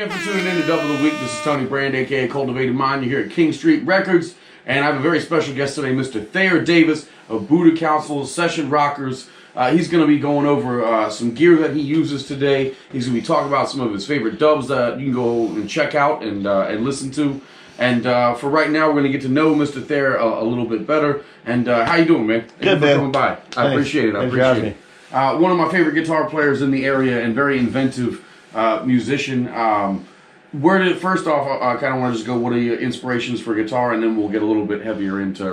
Thank you for tuning in to Double the Week. This is Tony Brand, a.k.a. Cultivated Mind. You're here at King Street Records. And I have a very special guest today, Mr. Thayer Davis of Buddha Council Session Rockers. He's going to be going over some gear that he uses today. He's going to be talking about some of his favorite dubs that you can go and check out and listen to. And for right now, we're going to get to know Mr. Thayer a little bit better. And how you doing, man? Thank Good, you for man. coming by. I appreciate it. I appreciate it. One of my favorite guitar players in the area and very inventive musician. Where did first off? I kind of want to just go. What are your inspirations for guitar, and then we'll get a little bit heavier into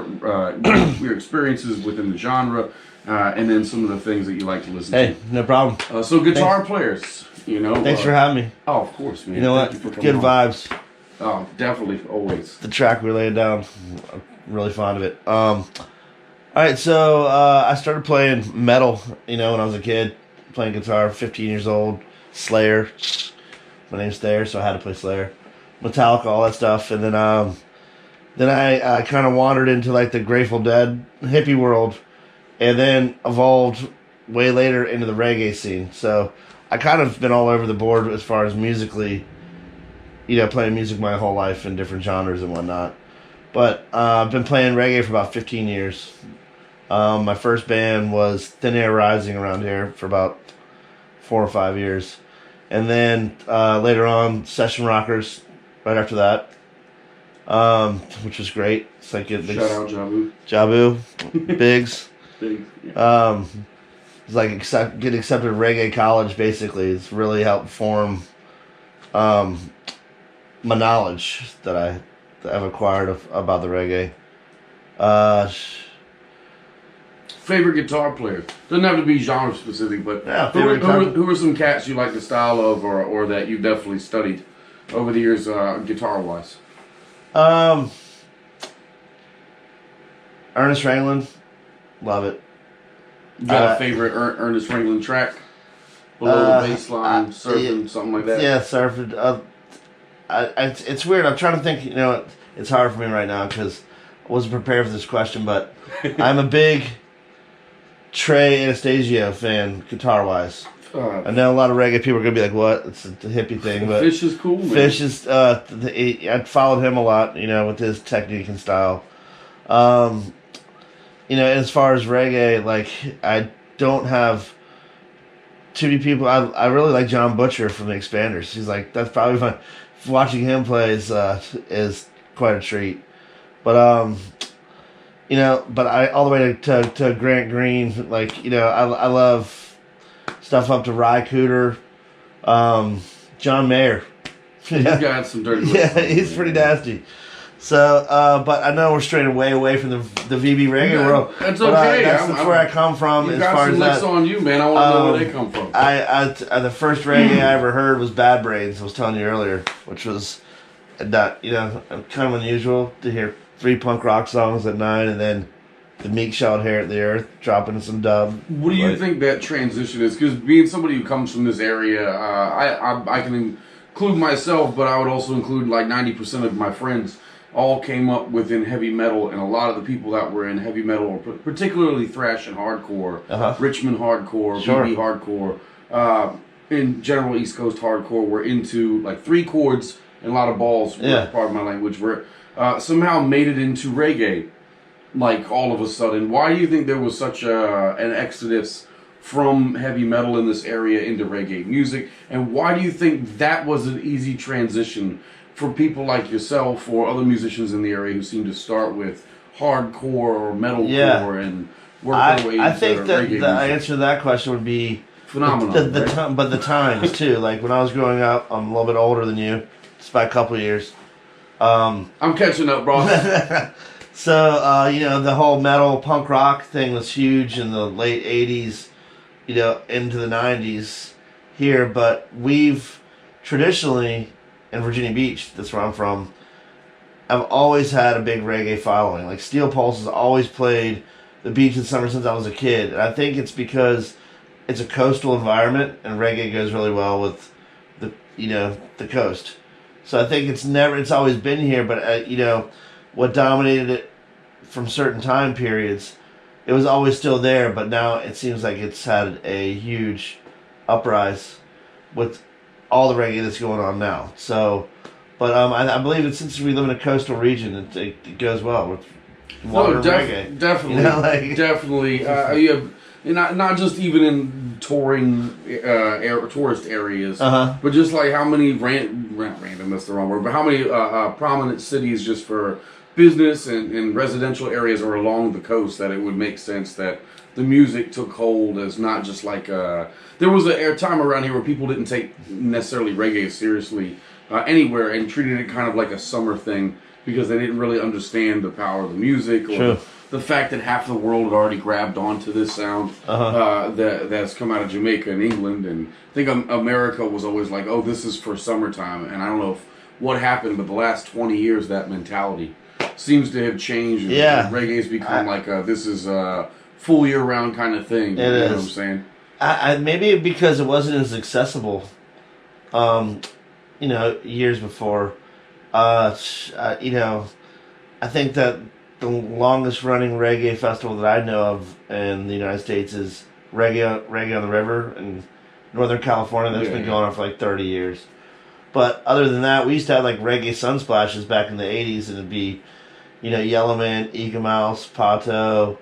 your experiences within the genre, and then some of the things that you like to listen to. Hey, no problem. So guitar players, you know. Thanks for having me. Oh, of course, man. You know what? Good vibes. Oh, definitely, always. The track we're laying down, I'm really fond of it. All right, so I started playing metal, you know, when I was a kid, playing guitar, 15 years old, Slayer. My name's Thayer, so I had to play Slayer. Metallica, all that stuff. And then I kind of wandered into like the Grateful Dead hippie world, and then evolved way later into the reggae scene. So I kind of been all over the board as far as musically, you know, playing music my whole life in different genres and whatnot. But I've been playing reggae for about 15 years. My first band was Thin Air Rising around here for about 4 or 5 years. And then later on, Session Rockers right after that, which was great. It's like Shout out Jabu. Jabu, Biggs. Big, yeah. It's like getting accepted to reggae college, basically. It's really helped form my knowledge that I've acquired about the reggae. Favorite guitar player? Doesn't have to be genre specific, but Yeah, who are some cats you like the style of, or that you've definitely studied over the years, guitar wise? Ernest Ranglin, love it. You got a favorite Ernest Ranglin track? Below the bass line, surfing, something like that? Yeah, surfing. It's weird. I'm trying to think. You know, it's hard for me right now because I wasn't prepared for this question, but I'm a big Trey Anastasio fan, guitar-wise. I know a lot of reggae people are going to be like, what? It's a hippie thing, but Fish is cool, man. Fish is, I followed him a lot, you know, with his technique and style. You know, as far as reggae, like, I don't have too many people. I really like John Butcher from the Expanders. He's like, that's probably fun. Watching him play is quite a treat. But, you know, but all the way to Grant Green, like, you know, I love stuff up to Ry Cooter, John Mayer. He's got some dirty. Yeah, he's pretty nasty. So, but I know we're straying way away from the VB reggae world. That's okay. That's where I come from. You as got far some as licks that. on you, man. I want to know where they come from. The first reggae I ever heard was Bad Brains. I was telling you earlier, which was not, you know, kind of unusual to hear 3 punk rock songs at 9, and then the Meek Shot Hair at the Earth dropping some dub. What do you think that transition is? Because being somebody who comes from this area, I can include myself, but I would also include like 90% of my friends all came up within heavy metal, and a lot of the people that were in heavy metal, particularly thrash and hardcore, Richmond hardcore, BB hardcore, in general East Coast hardcore, were into like 3 chords and a lot of balls, part of my language, were somehow made it into reggae, like all of a sudden. Why do you think there was such an exodus from heavy metal in this area into reggae music, and why do you think that was an easy transition for people like yourself or other musicians in the area who seem to start with hardcore or metalcore and work their way into I think that reggae the answer to that question would be phenomenal. But the times too. Like when I was growing up, I'm a little bit older than you, just by a couple of years. I'm catching up, bro. So you know, the whole metal punk rock thing was huge in the late '80s, you know, into the '90s here. But we've traditionally, in Virginia Beach, that's where I'm from, I've always had a big reggae following. Like Steel Pulse has always played the beach in summer since I was a kid. And I think it's because it's a coastal environment and reggae goes really well with the, you know, the coast. So I think it's always been here, but you know, what dominated it from certain time periods, it was always still there, but now it seems like it's had a huge uprise with all the reggae that's going on now. So, but I believe that since we live in a coastal region, it goes well with water and reggae. Definitely, definitely. Not just even in touring tourist areas, but just like how many random, that's the wrong word, but how many prominent cities just for business and residential areas are along the coast that it would make sense that the music took hold as not just like there was a time around here where people didn't take necessarily reggae seriously anywhere and treated it kind of like a summer thing because they didn't really understand the power of the music or the fact that half the world had already grabbed onto this sound that's come out of Jamaica and England. And I think America was always like, oh, this is for summertime. And I don't know what happened, but the last 20 years that mentality seems to have changed. And reggae's become this is a full year-round kind of thing. You know what I'm saying? Maybe because it wasn't as accessible, years before. I think that the longest running reggae festival that I know of in the United States is Reggae on the River in Northern California. That's been going on for like 30 years. But other than that, we used to have like reggae sunsplashes back in the 80s, and it'd be, Yellowman, Eka Mouse, Pato,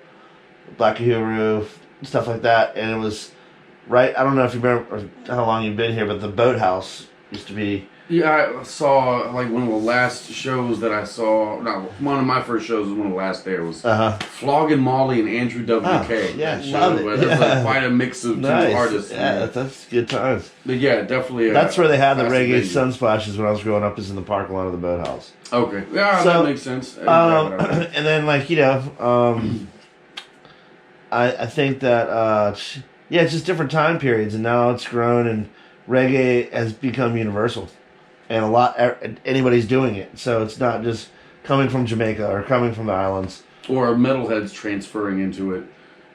Black Uhuru, stuff like that. And it was right, I don't know if you remember how long you've been here, but the Boathouse used to be. Yeah, I saw like one of the last shows that I saw. No, one of my first shows was one of the last there was Flogging Molly and Andrew WK. Love it. There's like quite a mix of two artists. Yeah, that's good times. But yeah, definitely. That's where they had the reggae sunsplashes when I was growing up. Is in the parking lot of the Boathouse. Okay, yeah, that makes sense. And then I think that it's just different time periods, and now it's grown, and reggae has become universal. And anybody's doing it, so it's not just coming from Jamaica or coming from the islands, or metalheads transferring into it.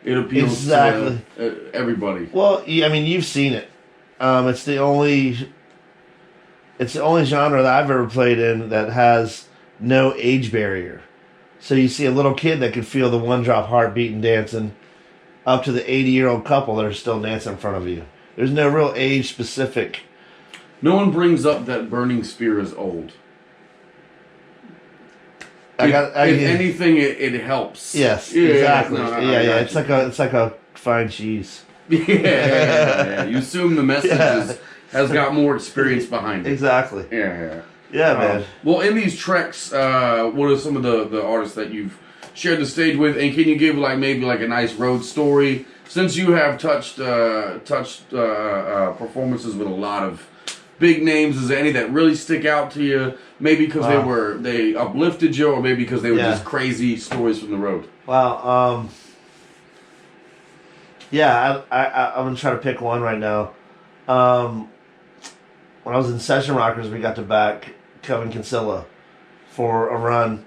It appeals to everybody. Well, you've seen it. It's the only genre that I've ever played in that has no age barrier. So you see a little kid that could feel the one drop heartbeat and dancing, up to the 80-year-old couple that are still dancing in front of you. There's no real age specific. No one brings up that Burning Spear is old. If anything, it helps. Yes, exactly. It's like a fine cheese. Yeah. You assume the message has got more experience behind it. Exactly. Yeah, man. Well, in these treks, what are some of the artists that you've shared the stage with, and can you give maybe a nice road story? Since you have touched performances with a lot of big names, is there any that really stick out to you? Maybe because they uplifted you, or maybe because they were just crazy stories from the road. Well, I'm gonna try to pick one right now. When I was in Session Rockers, we got to back Kevin Kinsella for a run,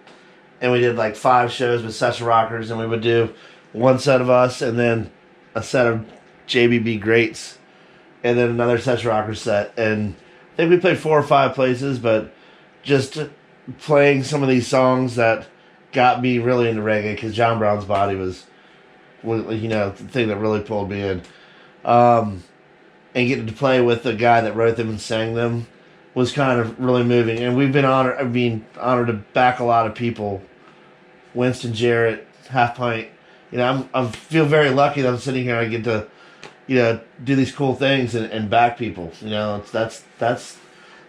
and we did 5 shows with Session Rockers, and we would do one set of us, and then a set of JBB Greats, and then another Session Rockers set, and I think we played 4 or 5 places, but just playing some of these songs that got me really into reggae, because John Brown's Body was the thing that really pulled me in. And getting to play with the guy that wrote them and sang them was kind of really moving. And we've been honored to back a lot of people. Winston Jarrett, Half Pint. I feel very lucky that I'm sitting here and I get to do these cool things and back people. That's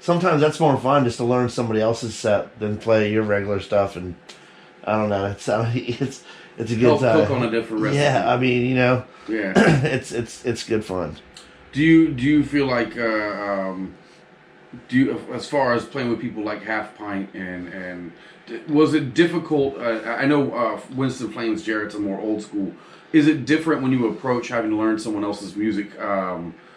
sometimes that's more fun just to learn somebody else's set than play your regular stuff. And I don't know, it's a good time. Cook on a different recipe. Yeah, it's good fun. Do you feel like as far as playing with people like Half Pint and was it difficult? I know Winston Flames Jarrett's a more old school. Is it different when you approach having to learn someone else's music?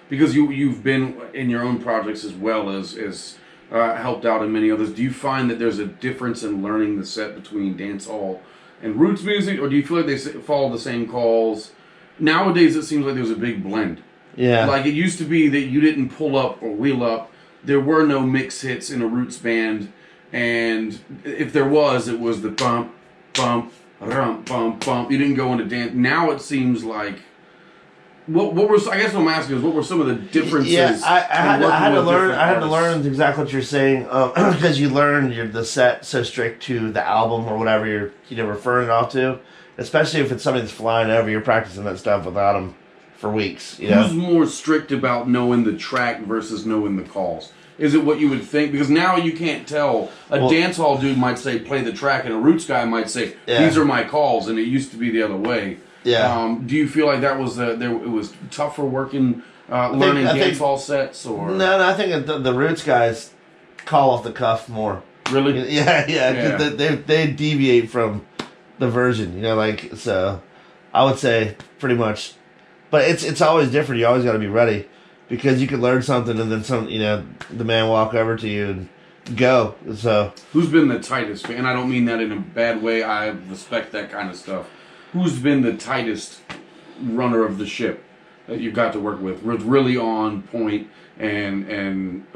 Because you've been in your own projects as well as helped out in many others. Do you find that there's a difference in learning the set between dancehall and roots music, or do you feel like they follow the same calls? Nowadays, it seems like there's a big blend. Yeah. Like it used to be that you didn't pull up or wheel up. There were no mix hits in a roots band, and if there was, it was the bump, bump, rump, bump, bump. You didn't go into dance. Now it seems like What were, I guess what I'm asking is, what were some of the differences? Yeah, I had to learn. I had to artists? learn exactly what you're saying because you learn the set so strict to the album or whatever you're referring it off to. Especially if it's something that's flying over, you're practicing that stuff without them for weeks. You know? Who's more strict about knowing the track versus knowing the calls? Is it what you would think? Because now you can't tell. A dance hall dude might say, play the track, and a roots guy might say, these are my calls, and it used to be the other way. Yeah. Do you feel like that was it was tougher working, learning dance hall sets? Or No, I think the roots guys call off the cuff more. Really? Yeah. They deviate from the version, so I would say pretty much, but it's always different. You always got to be ready because you could learn something and then the man walk over to you and go. So who's been the tightest? And I don't mean that in a bad way. I respect that kind of stuff. Who's been the tightest runner of the ship that you've got to work with really on point and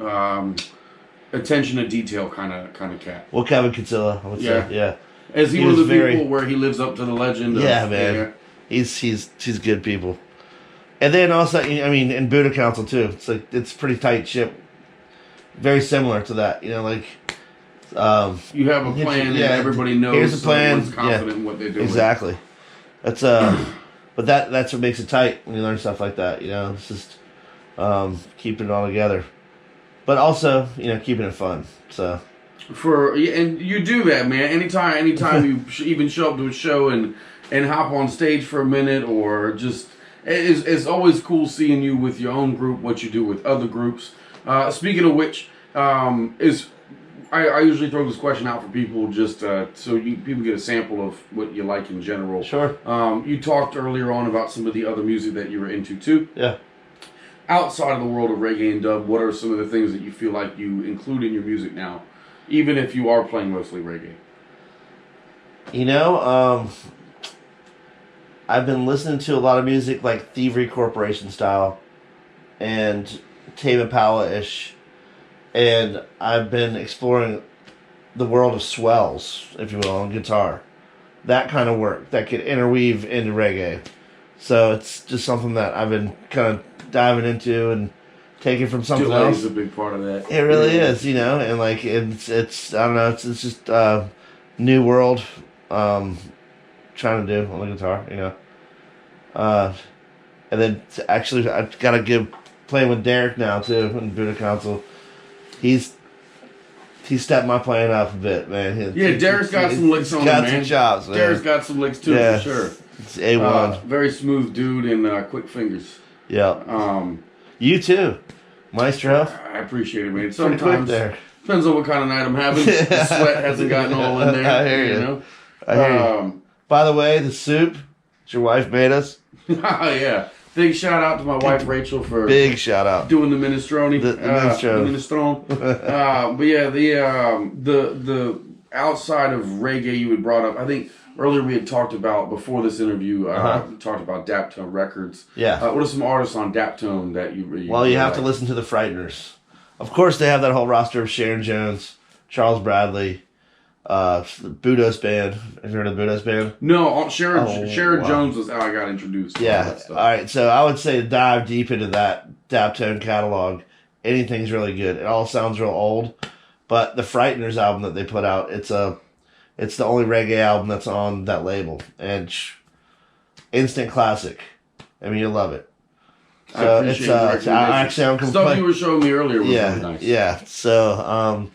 attention to detail kind of cat? Well, Kevin Kinsella, I would say, yeah. Is he one of the people where he lives up to the legend? Yeah, man. He's good people. And then also, in Buddha Council too. It's pretty tight ship. Very similar to that, you have a plan and everybody knows. Here's the plan. Everyone's confident in what they're doing. Exactly. That's but that's what makes it tight when you learn stuff like that. It's just keeping it all together, but also keeping it fun. So. And you do that, man. Anytime you even show up to a show and hop on stage for a minute, or just it's always cool seeing you with your own group, what you do with other groups. Speaking of which, I usually throw this question out for people just so people get a sample of what you like in general. Sure. You talked earlier on about some of the other music that you were into too. Yeah. Outside of the world of reggae and dub, what are some of the things that you feel like you include in your music now? Even if you are playing mostly reggae. I've been listening to a lot of music like Thievery Corporation style and Tame Impala-ish. And I've been exploring the world of swells, if you will, on guitar. That kind of work that could interweave into reggae. So it's just something that I've been kind of diving into and taken from something else. Is a big part of that. It really is, and it's I don't know, it's just new world trying to do on the guitar, and then actually I've got to playing with Derek now too in Buddha Council. He's stepped my playing up a bit, man. Derek's got some licks on him, man. Some chops, man. Derek's got some licks too, for sure. It's A1. Very smooth dude and quick fingers. Yeah. You too, Maestro. I appreciate it, man. Pretty quick there. Depends on what kind of night I'm having. The sweat hasn't gotten all in there. I hear you. I hear you. By the way, the soup that your wife made us. Yeah. Big shout out to my wife Rachel for big shout out doing the minestrone. The minestrone. But yeah, the outside of reggae you had brought up, I think earlier we had talked about before this interview. Talked about Daptone Records. Yeah. What are some artists on Daptone that you you have to listen to the Frighteners. Of course, they have that whole roster of Sharon Jones, Charles Bradley, the Budos Band. Have you heard of the Budos Band? No, Sharon Jones was how I got introduced. Yeah. All right. So I would say dive deep into that Daptone catalog. Anything's really good. It all sounds real old, but the Frighteners album that they put out, it's the only reggae album that's on that label, and instant classic. I mean, you'll love it. So it's actually stuff you were showing me earlier was really nice. Yeah. So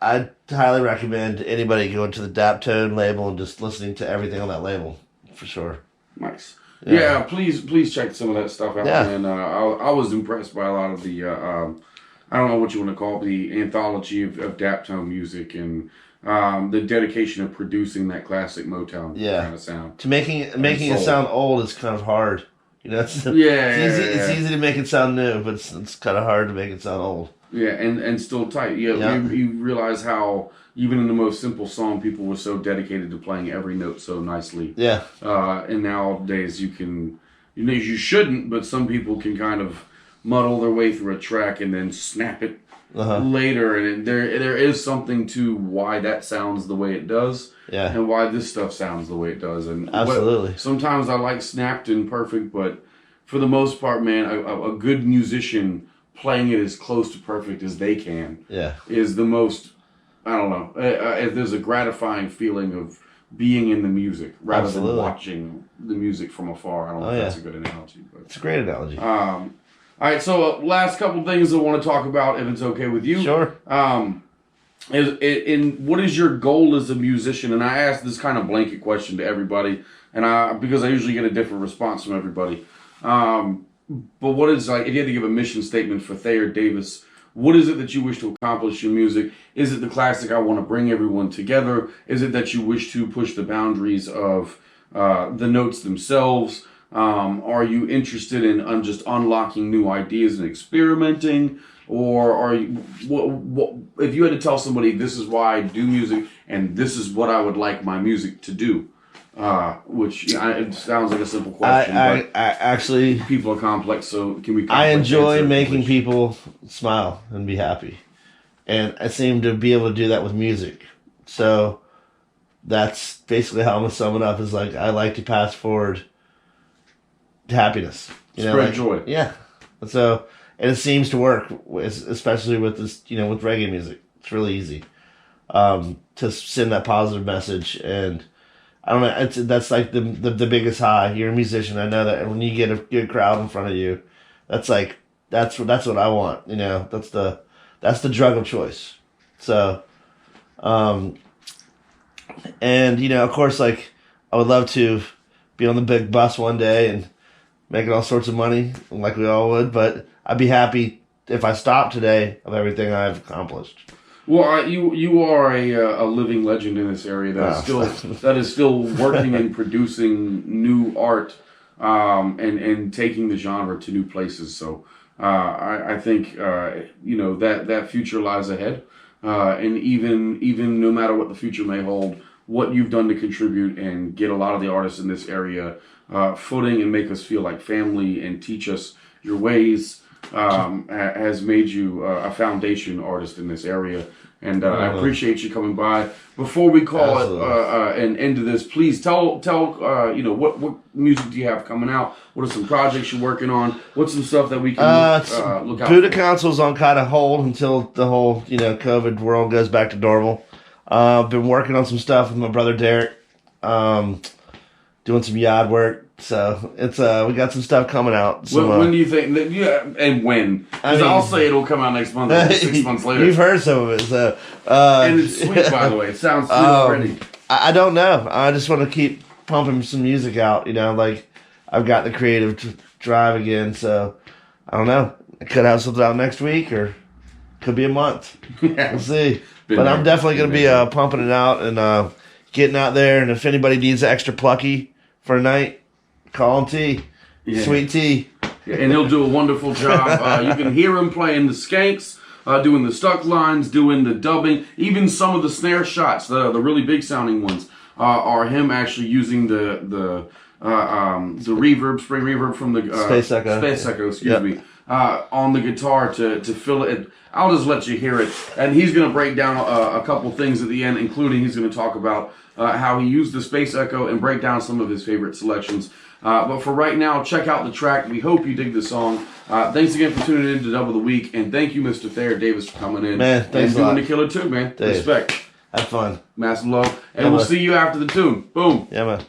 I highly recommend anybody going to the Daptone label and just listening to everything on that label for sure. Nice. Yeah, please check some of that stuff out. Yeah. And I was impressed by a lot of the I don't know what you want to call it, the anthology of Daptone music and the dedication of producing that classic Motown kind of sound. To making it sound old is kind of hard. It's easy to make it sound new, but it's kind of hard to make it sound old. Yeah, and still tight. You realize how even in the most simple song, people were so dedicated to playing every note so nicely. Yeah. And nowadays you can, you shouldn't, but some people can kind of muddle their way through a track and then snap it later, and there is something to why that sounds the way it does. Yeah. And why this stuff sounds the way it does. And absolutely. Sometimes I like snapped and perfect, but for the most part, man, a good musician playing it as close to perfect as they can is the most, I don't know, there's a gratifying feeling of being in the music rather than watching the music from afar. I don't know if that's a good analogy. But it's a great analogy. All right, so last couple things I want to talk about, if it's okay with you. Sure. What is your goal as a musician? And I ask this kind of blanket question to everybody, and because I usually get a different response from everybody. But what is, like, if you had to give a mission statement for Thayer Davis, what is it that you wish to accomplish in music? Is it the classic, I want to bring everyone together? Is it that you wish to push the boundaries of the notes themselves? Are you interested in just unlocking new ideas and experimenting? Or are you, what, if you had to tell somebody, this is why I do music and this is what I would like my music to do? Which it sounds like a simple question, I actually, people are complex, so can we? I enjoy making people smile and be happy, and I seem to be able to do that with music. So that's basically how I'm gonna sum it up. Is like I like to pass forward happiness, spread joy. Yeah. So and it seems to work, especially with this, with reggae music. It's really easy to send that positive message and. I don't know. That's like the biggest high. You're a musician. I know that. And when you get a good crowd in front of you, that's what I want. That's the drug of choice. So, and of course, like I would love to be on the big bus one day and making all sorts of money, like we all would. But I'd be happy if I stopped today of everything I've accomplished. Well, you are a living legend in this area that is still working and producing new art and taking the genre to new places. So I think that future lies ahead, and even no matter what the future may hold, what you've done to contribute and get a lot of the artists in this area footing and make us feel like family and teach us your ways. Has made you a foundation artist in this area, and I appreciate you coming by. Before we call it an end to this, please tell what music do you have coming out? What are some projects you're working on? What's some stuff that we can look out Buddha for? Council's on kind of hold until the whole COVID world goes back to normal. I've been working on some stuff with my brother Derek, doing some yard work. So it's we got some stuff coming out. When do you think that? Yeah, and when? Because I'll say it'll come out next month, or 6 months later. You've heard some of it, so and it's sweet, by the way. It sounds sweet already. I don't know. I just want to keep pumping some music out. Like I've got the creative drive again. So I don't know. I could have something out next week, or could be a month. We'll see. But I'm definitely going to be pumping it out and getting out there. And if anybody needs extra plucky for a night, call him T. Yeah. Sweet T. Yeah, and he'll do a wonderful job. You can hear him playing the skanks, doing the stuck lines, doing the dubbing. Even some of the snare shots, the really big sounding ones, are him actually using the reverb, spring reverb from the Space Echo. Excuse me, on the guitar to fill it. I'll just let you hear it. And he's going to break down a couple things at the end, including he's going to talk about how he used the Space Echo and break down some of his favorite selections. But for right now, check out the track. We hope you dig the song. Thanks again for tuning in to Dub of the Week. And thank you, Mr. Thayer Davis, for coming in. Man, thanks and a lot. doing the killer too, man. Dave. Respect. Have fun. Massive love. And we'll see you after the tune. Boom. Yeah, man.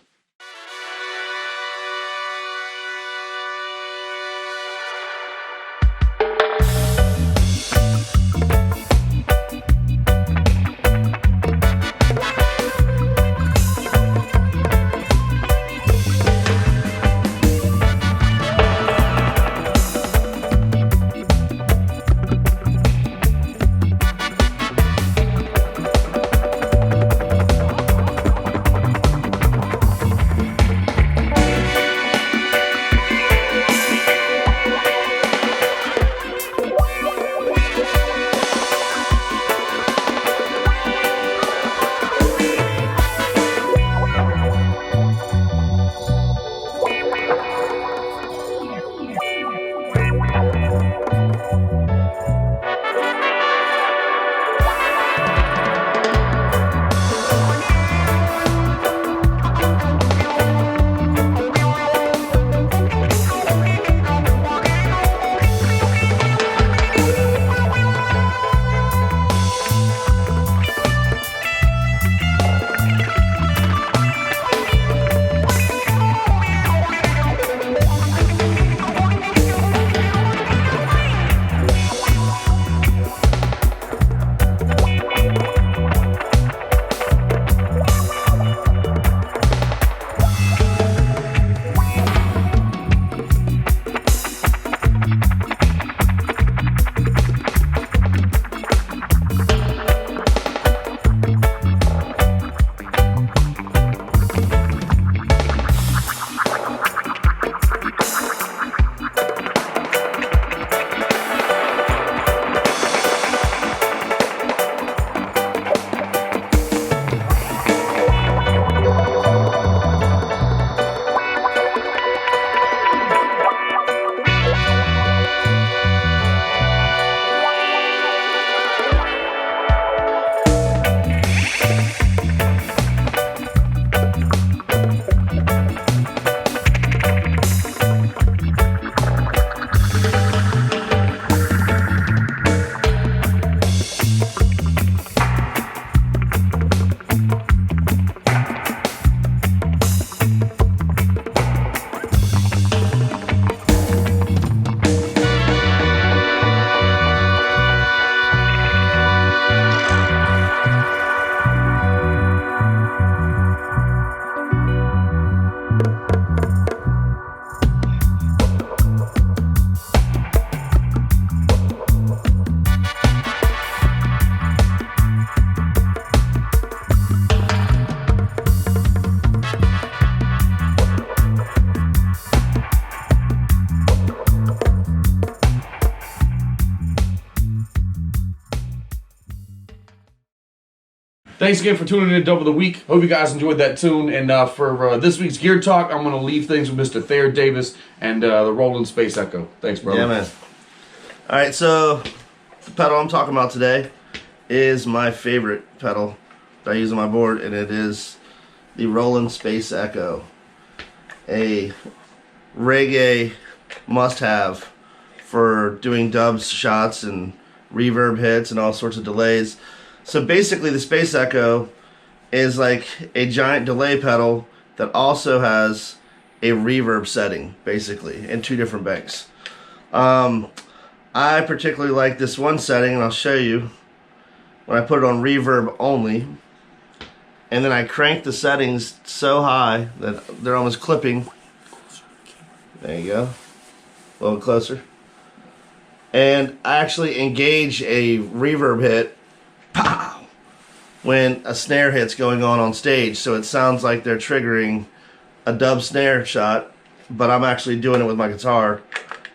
Thanks again for tuning in to Dub of the Week. Hope you guys enjoyed that tune. And for this week's Gear Talk, I'm going to leave things with Mr. Thayer Davis and the Roland Space Echo. Thanks, brother. Yeah, man. All right, so the pedal I'm talking about today is my favorite pedal that I use on my board, and it is the Roland Space Echo, a reggae must-have for doing dubs, shots, and reverb hits and all sorts of delays. So basically, the Space Echo is like a giant delay pedal that also has a reverb setting, basically, in 2 different banks. I particularly like this one setting, and I'll show you when I put it on reverb only. And then I crank the settings so high that they're almost clipping. There you go. A little closer. And I actually engage a reverb hit, pow, when a snare hit's going on stage. So it sounds like they're triggering a dub snare shot, but I'm actually doing it with my guitar.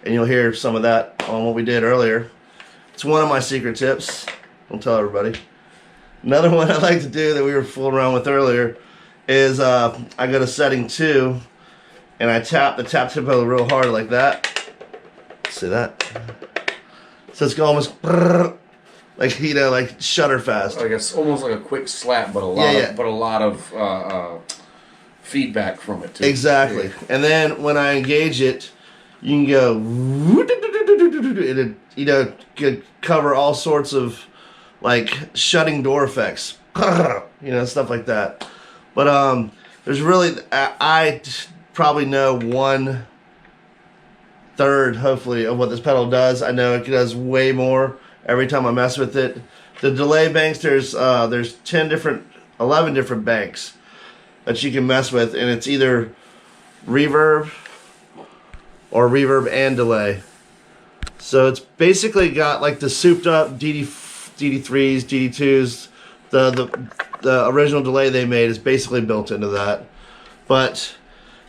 And you'll hear some of that on what we did earlier. It's one of my secret tips. Don't tell everybody. Another one I like to do that we were fooling around with earlier is I go to setting 2 and I tap the tap tempo real hard like that. See that? So it's almost like, you know, like shutter fast. I guess almost like a quick slap, but a lot of feedback from it too. Exactly. Yeah. And then when I engage it, you can go, you know, could cover all sorts of like shutting door effects, you know, stuff like that. But there's really, I probably know 1/3, hopefully, of what this pedal does. I know it does way more every time I mess with it. The delay banks, there's 11 different banks that you can mess with, and it's either reverb or reverb and delay. So it's basically got like the souped up DD3s, DD2s. The original delay they made is basically built into that. But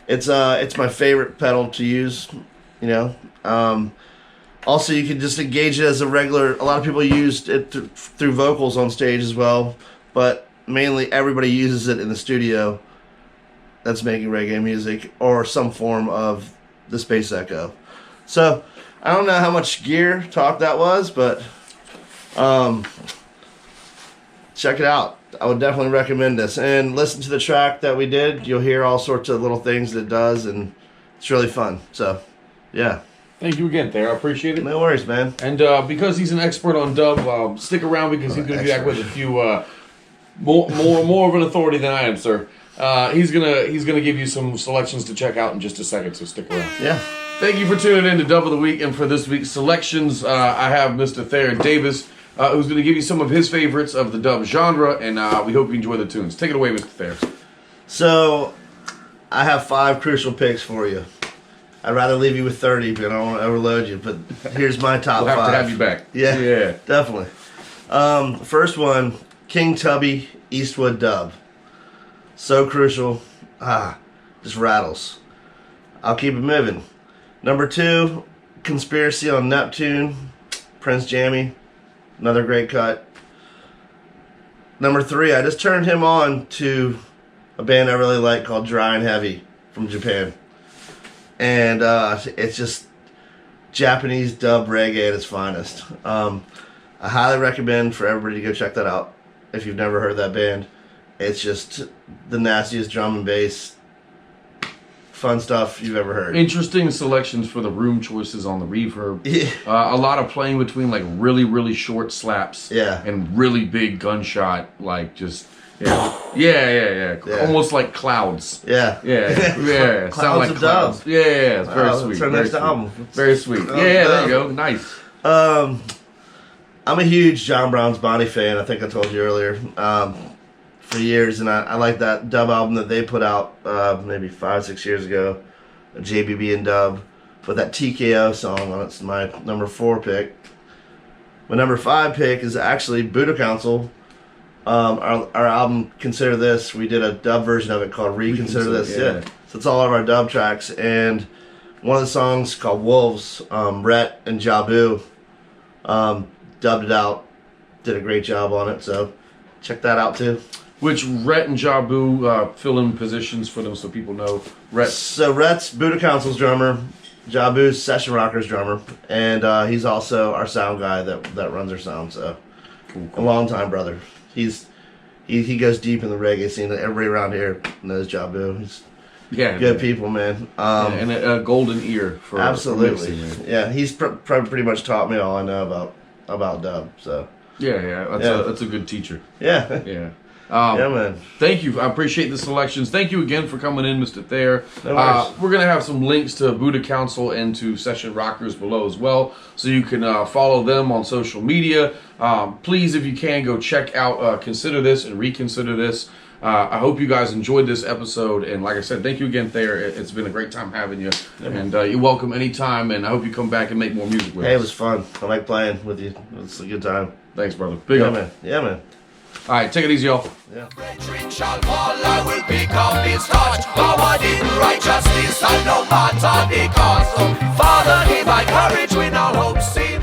it's my favorite pedal to use, you know. Also, you can just engage it as a regular. A lot of people use it through vocals on stage as well, but mainly everybody uses it in the studio that's making reggae music or some form of the Space Echo. So I don't know how much gear talk that was, but check it out. I would definitely recommend this, and listen to the track that we did. You'll hear all sorts of little things that it does, and it's really fun. So yeah. Thank you again, Thayer. I appreciate it. No worries, man. And because he's an expert on dub, stick around because he's going to be back with a few more of an authority than I am, sir. He's gonna give you some selections to check out in just a second, so stick around. Yeah. Thank you for tuning in to Dub of the Week, and for this week's selections, I have Mr. Thayer Davis, who's going to give you some of his favorites of the dub genre, and we hope you enjoy the tunes. Take it away, Mr. Thayer. So, I have 5 crucial picks for you. I'd rather leave you with 30, but I don't want to overload you. But here's my top 5. We'll have to have you back. Yeah, definitely. First one, King Tubby, Eastwood dub. So crucial. Just rattles. I'll keep it moving. Number 2, Conspiracy on Neptune, Prince Jammy. Another great cut. Number 3, I just turned him on to a band I really like called Dry and Heavy from Japan. And it's just Japanese dub reggae at its finest. I highly recommend for everybody to go check that out if you've never heard that band. It's just the nastiest drum and bass, fun stuff you've ever heard. Interesting selections for the room choices on the reverb. Yeah. A lot of playing between like really, really short slaps. Yeah. And really big gunshot, like just yeah. Almost like clouds. Yeah. Yeah. Sound like clouds. Dub. Yeah, it's very sweet. That's our next album. Very sweet. Yeah, there you go. Nice. I'm a huge John Brown's Body fan. I think I told you earlier. For years, and I like that dub album that they put out maybe 5-6 years ago, JBB and dub, with that TKO song on it. It's my number 4 pick. My number 5 pick is actually Buddha Council. Our album Consider This, we did a dub version of it called Reconsider This. Yeah. So it's all of our dub tracks, and one of the songs called Wolves, Rhett and Jabu dubbed it out, did a great job on it. So check that out too. Which Rhett and Jabu fill in positions for them so people know. So Rhett's Buddha Council's drummer, Jabu's Session Rockers drummer, and he's also our sound guy that runs our sound. So cool. A long time brother. He goes deep in the reggae scene. Everybody around here knows Jabu. He's good people, man. And a golden ear for absolutely. For mixing, yeah, he's pretty much taught me all I know about dub. So that's a good teacher. Yeah. Yeah. Yeah, man. Thank you. I appreciate the selections. Thank you again for coming in, Mr. Thayer. No worries. We're going to have some links to Buddha Council and to Session Rockers below as well, so you can follow them on social media. Please, if you can, go check out Consider This and Reconsider This. I hope you guys enjoyed this episode. And like I said, thank you again, Thayer. It's been a great time having you. Yeah, and you're welcome anytime. And I hope you come back and make more music with us. Hey, it was fun. I like playing with you. It's a good time. Thanks, brother. Big up. Man. Yeah, man. All right, take it easy, y'all. Yeah. Shall fall, I will pick up his torch, powered in righteousness, and no matter the cost. Father, give my courage, we now hope, see